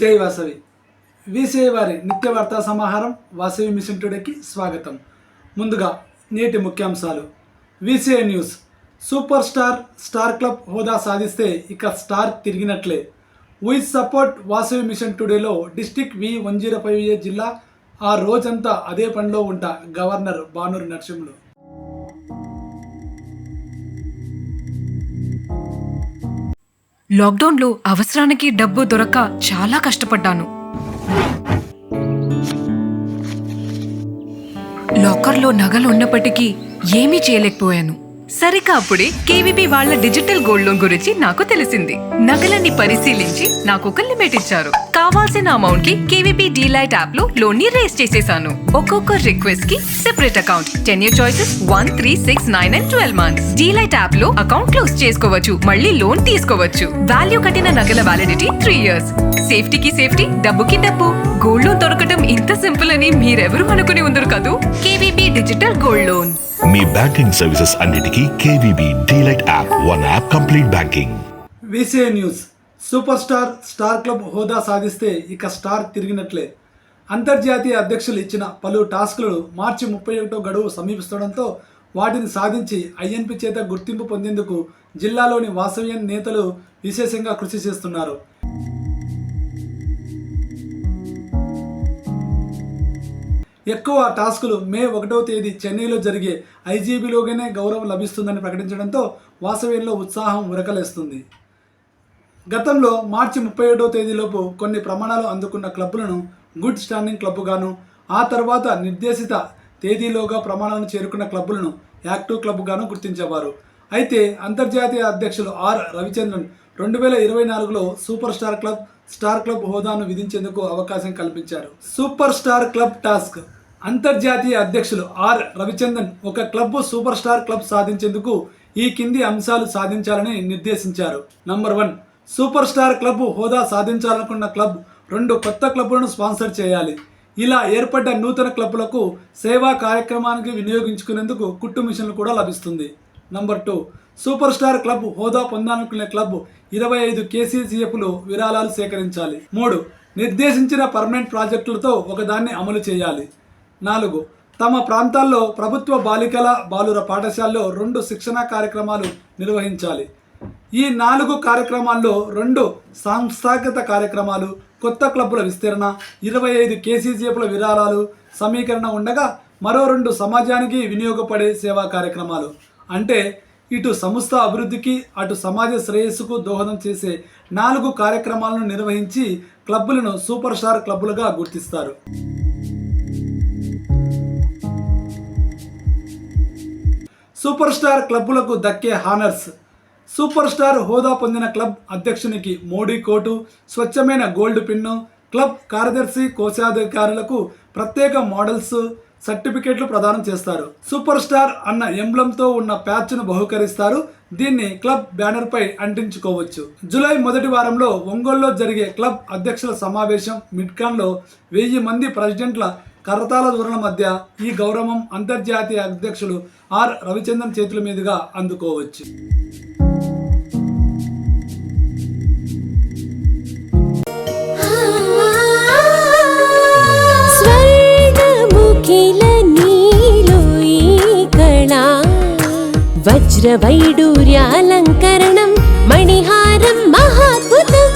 జై వాసవి వీసీ వారి నిత్య వార్తా సమాహారం వాసవి మిషన్ టుడేకి స్వాగతం. ముందుగా నేటి ముఖ్యాంశాలు. VCI news. Super star club హోదా సాధిస్తే ఇక స్టార్ తిరిగినట్లే. వీ సపోర్ట్ వాసవి మిషన్ టుడేలో డిస్టిక్ V105A జిల్లా ఆ రోజంతా అదే పనిలో ఉంటా గవర్నర్ బానూరు నరసింహులు. లాక్డౌన్లో అవసరానికి డబ్బు దొరక్క చాలా కష్టపడ్డాను. లాకర్లో నగలు ఉన్నప్పటికీ ఏమీ చేయలేకపోయాను. సరిగ్గా అప్పుడే కేవీబీ వాళ్ళ డిజిటల్ గోల్డ్ లోన్ గురించి నాకు తెలిసింది. నగలన్నీ పరిశీలించి నాకు ఒక లిమిట్ ఇచ్చారు. కావాల్సిన అమౌంట్ కి కేవీబీ డీలైట్ యాప్ లో లోన్ ని రేస్ చేసేసాను. ఒక్కొక్క రిక్వెస్ట్ కి separate account, 10 year choices 1, 3, 6, 9 and 12 months. Delight app లో అకౌంట్ క్లోజ్ చేసుకోవచ్చు, మళ్ళీ లోన్ తీసుకోవచ్చు. వాల్యూ కట్టిన నగల వ్యాలిడిటీ 3 years. సేఫ్టీకి సేఫ్టీ, డబ్బుకి డబ్బు. గోల్డ్ లోన్ దొరకటం ఇంత సింపుల్ అని మీరెవరూ అనుకుని ఉండరు కదూ. KVB digital gold loan. మీ బ్యాంకింగ్ సర్వీసెస్ అన్నిటికీ KVB delight app, one app complete banking. VCI news. Super star club హోదా సాధిస్తే ఇక స్టార్ తిరిగినట్లే. అంతర్జాతీయ అధ్యక్షులు ఇచ్చిన పలు టాస్కులు మార్చి 31 గడువు సమీపిస్తుండటంతో వాటిని సాధించి ఐఎన్పి చేత గుర్తింపు పొందేందుకు జిల్లాలోని వాసవ్యన్ నేతలు విశేషంగా కృషి చేస్తున్నారు. ఎక్కువ టాస్కులు మే 1వ తేదీ చెన్నైలో జరిగే ఐజీబీలోగానే గౌరవం లభిస్తుందని ప్రకటించడంతో వాసవ్యంలో ఉత్సాహం ఉరకలేస్తుంది. గతంలో మార్చి 31వ తేదీలోపు కొన్ని ప్రమాణాలు అందుకున్న క్లబ్బులను గుడ్ స్టాండింగ్ క్లబ్గాను, ఆ తర్వాత నిర్దేశిత తేదీలోగా ప్రమాణాలను చేరుకున్న క్లబ్బులను యాక్టివ్ క్లబ్గాను గుర్తించేవారు. అయితే అంతర్జాతీయ అధ్యక్షులు ఆర్ రవిచంద్రన్ 2024లో స్టార్ క్లబ్ హోదాను విధించేందుకు అవకాశం కల్పించారు. Super star club task. అంతర్జాతీయ అధ్యక్షులు ఆర్ రవిచంద్రన్ ఒక సూపర్ స్టార్ క్లబ్ సాధించేందుకు ఈ కింది అంశాలు సాధించాలని నిర్దేశించారు. నంబర్ 1, సూపర్ స్టార్ క్లబ్ హోదా సాధించాలనుకున్న క్లబ్ 2 కొత్త క్లబ్లను స్పాన్సర్ చేయాలి. ఇలా ఏర్పడ్డ నూతన క్లబ్లకు సేవా కార్యక్రమానికి వినియోగించుకునేందుకు కుట్టు మిషన్లు కూడా లభిస్తుంది. నంబర్ 2, సూపర్ స్టార్ క్లబ్ హోదా పొందాలనుకునే క్లబ్ 25 KCCFలు విరాళాలు సేకరించాలి. 3, నిర్దేశించిన పర్మనెంట్ ప్రాజెక్టులతో ఒకదాన్ని అమలు చేయాలి. 4, తమ ప్రాంతాల్లో ప్రభుత్వ బాలుర పాఠశాలలో 2 శిక్షణా కార్యక్రమాలు నిర్వహించాలి. ఈ 4 కార్యక్రమాల్లో 2 సంస్థాగత కార్యక్రమాలు, కొత్త క్లబ్బుల విస్తరణ, 25 KCCFల విరాళాలు సమీకరణ ఉండగా మరో 2 సమాజానికి వినియోగపడే సేవా కార్యక్రమాలు. అంటే ఇటు సంస్థ అభివృద్ధికి అటు సమాజ శ్రేయస్సుకు దోహదం చేసే 4 కార్యక్రమాలను నిర్వహించి క్లబ్బులను సూపర్ స్టార్ క్లబ్బులుగా గుర్తిస్తారు. సూపర్ స్టార్ క్లబ్బులకు దక్కే హానర్స్. సూపర్ స్టార్ హోదా పొందిన క్లబ్ అధ్యక్షునికి మోడీ కోటు, స్వచ్ఛమైన గోల్డ్ పిన్ను, క్లబ్ కార్యదర్శి కోశాధికారులకు ప్రత్యేక మోడల్స్, సర్టిఫికేట్లు ప్రదానం చేస్తారు. సూపర్ స్టార్ అన్న ఎంబ్లంతో ఉన్న ప్యాచ్ను బహుకరిస్తారు. దీన్ని క్లబ్ బ్యానర్పై అంటించుకోవచ్చు. జూలై మొదటి వారంలో ఒంగోలులో జరిగే క్లబ్ అధ్యక్షుల సమావేశం మిడ్కాన్లో 1000 మంది ప్రెసిడెంట్ల కరతాల ధోరణి మధ్య ఈ గౌరవం అంతర్జాతీయ అధ్యక్షులు ఆర్ రవిచంద్రన్ చేతుల మీదుగా అందుకోవచ్చు. వజ్రవైడూర్యాలంకరణం మణిహారం మహాద్భుతం,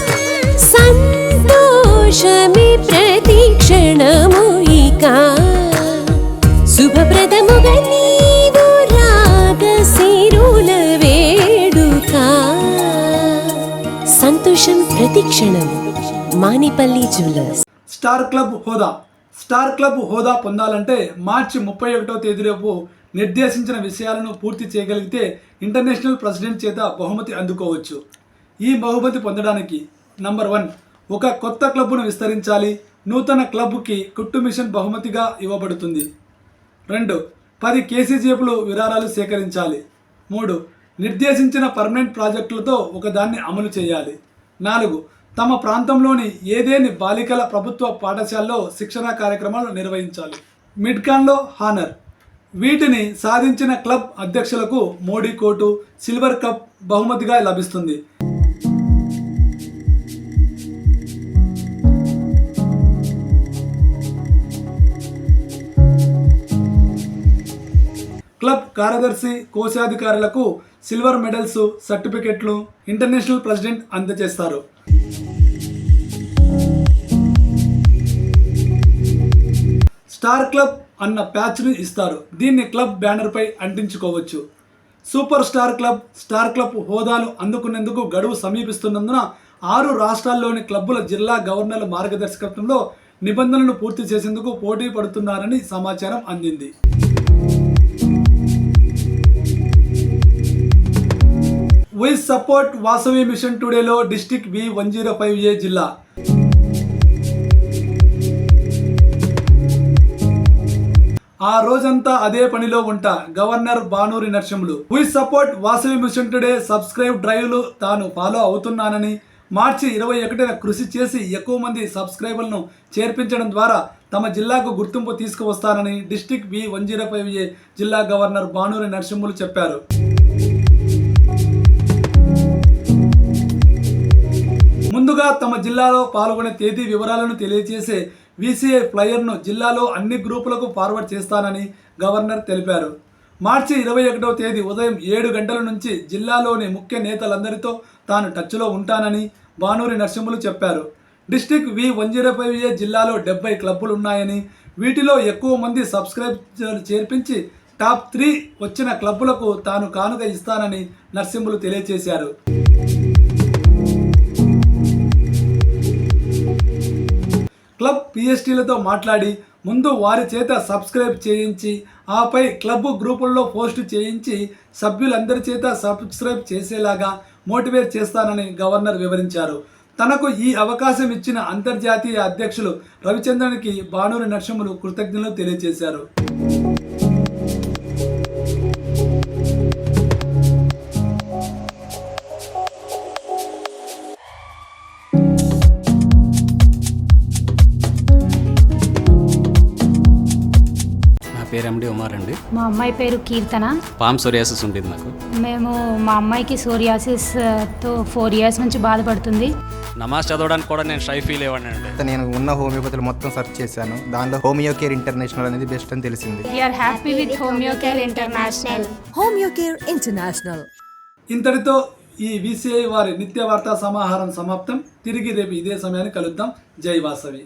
సంతోషమే ప్రతిక్షణము ఇక శుభప్రదముగా నీవు రాగసిరుల వేడుక. సంతోషం ప్రతిక్షణం. మానిపల్లి జ్యువెలర్స్. స్టార్ క్లబ్ హోదా పొందాలంటే మార్చి 31వ తేదీలోపు నిర్దేశించిన విషయాలను పూర్తి చేయగలిగితే ఇంటర్నేషనల్ ప్రెసిడెంట్ చేత బహుమతి అందుకోవచ్చు. ఈ బహుమతి పొందడానికి నంబర్ 1, ఒక కొత్త క్లబ్ను విస్తరించాలి. నూతన క్లబ్కి కుట్టు మిషన్ బహుమతిగా ఇవ్వబడుతుంది. 2, 10 KCCFలు విరాళాలు సేకరించాలి. 3, నిర్దేశించిన పర్మనెంట్ ప్రాజెక్టులతో ఒకదాన్ని అమలు చేయాలి. 4, తమ ప్రాంతంలోని ఏదేని బాలికల ప్రభుత్వ పాఠశాలలో శిక్షణా కార్యక్రమాలు నిర్వహించాలి. మిడ్కాన్లో హానర్. వీటిని సాధించిన క్లబ్ అధ్యక్షులకు మోడీ కోటు, సిల్వర్ కప్ బహుమతిగా లభిస్తుంది. కార్యదర్శి కోశాధికారులకు సిల్వర్ మెడల్స్, సర్టిఫికెట్లు ఇంటర్నేషనల్ ప్రెసిడెంట్ అందజేస్తారు. స్టార్ క్లబ్ అన్న ప్యాచ్ను ఇస్తారు. దీన్ని క్లబ్ బ్యానర్పై అంటించుకోవచ్చు. సూపర్ స్టార్ క్లబ్ హోదాలు అందుకునేందుకు గడువు సమీపిస్తున్నందున 6 రాష్ట్రాల్లోని క్లబ్బుల జిల్లా గవర్నర్ల మార్గదర్శకత్వంలో నిబంధనలను పూర్తి చేసేందుకు పోటీ పడుతున్నారని సమాచారం అందింది. వి సపోర్ట్ వాసవి మిషన్ టుడేలో డిస్ట్రిక్ట్ V105A జిల్లా. ఆ రోజంతా అదే పనిలో ఉంటా governor Banuri Narasimhulu. We support Vasavi mission today subscribe డ్రైవ్లు తాను ఫాలో అవుతున్నానని, మార్చి 21న కృషి చేసి ఎక్కువ మంది సబ్స్క్రైబర్లను చేర్పించడం ద్వారా తమ జిల్లాకు గుర్తింపు తీసుకువస్తానని డిస్ట్రిక్ట్ V105A జిల్లా గవర్నర్ బానూరి నరసింహులు చెప్పారు. ముందుగా తమ జిల్లాలో పాల్గొనే తేదీ వివరాలను తెలియజేసే VCI ఫ్లైయర్ను జిల్లాలో అన్ని గ్రూపులకు ఫార్వర్డ్ చేస్తానని గవర్నర్ తెలిపారు. మార్చి 21వ తేదీ ఉదయం 7 గంటల నుంచి జిల్లాలోని ముఖ్య నేతలందరితో తాను టచ్లో ఉంటానని బానూరి నరసింహులు చెప్పారు. డిస్ట్రిక్ట్ V105A జిల్లాలో 70 క్లబ్బులు ఉన్నాయని, వీటిలో ఎక్కువ మంది సబ్స్క్రైబర్లు చేర్పించి టాప్ 3 వచ్చిన క్లబ్బులకు తాను కానుక ఇస్తానని నరసింహులు తెలియజేశారు. క్లబ్ PSTలతో మాట్లాడి ముందు వారి చేత సబ్స్క్రైబ్ చేయించి ఆపై క్లబ్ గ్రూపుల్లో పోస్ట్ చేయించి సభ్యులందరి చేత సబ్స్క్రైబ్ చేసేలాగా మోటివేట్ చేస్తానని గవర్నర్ వివరించారు. తనకు ఈ అవకాశం ఇచ్చిన అంతర్జాతీయ అధ్యక్షులు రవిచంద్రన్కి బానూరి నరసింహులు కృతజ్ఞతలు తెలియజేశారు. పేరు ఎండి ఉమార్ అండి. మా అమ్మాయి పేరు కీర్తన. పామ్ సోరియాసిస్ ఉండేది నాకు. మా అమ్మాయికి సోరియాసిస్తో 4 years నుంచి బాధపడుతుంది. నమాజ్ చదవడానికి కూడా నేను షై ఫీల్ అయ్యాను అండి. నేను ఉన్న హోమియోపతులు మొత్తం సెర్చ్ చేశాను. దానిలో హోమియో కేర్ ఇంటర్నేషనల్ అనేది బెస్ట్ అని తెలిసింది. We are happy with Homeo Care International. Homeo Care International. ఇంతటితో ఈ VCI వారి నిత్య వార్తా సమాహారం సమాప్తం. తిరిగి రేపు ఇదే సమయాన్ని కలుద్దాం. జై వాసవి.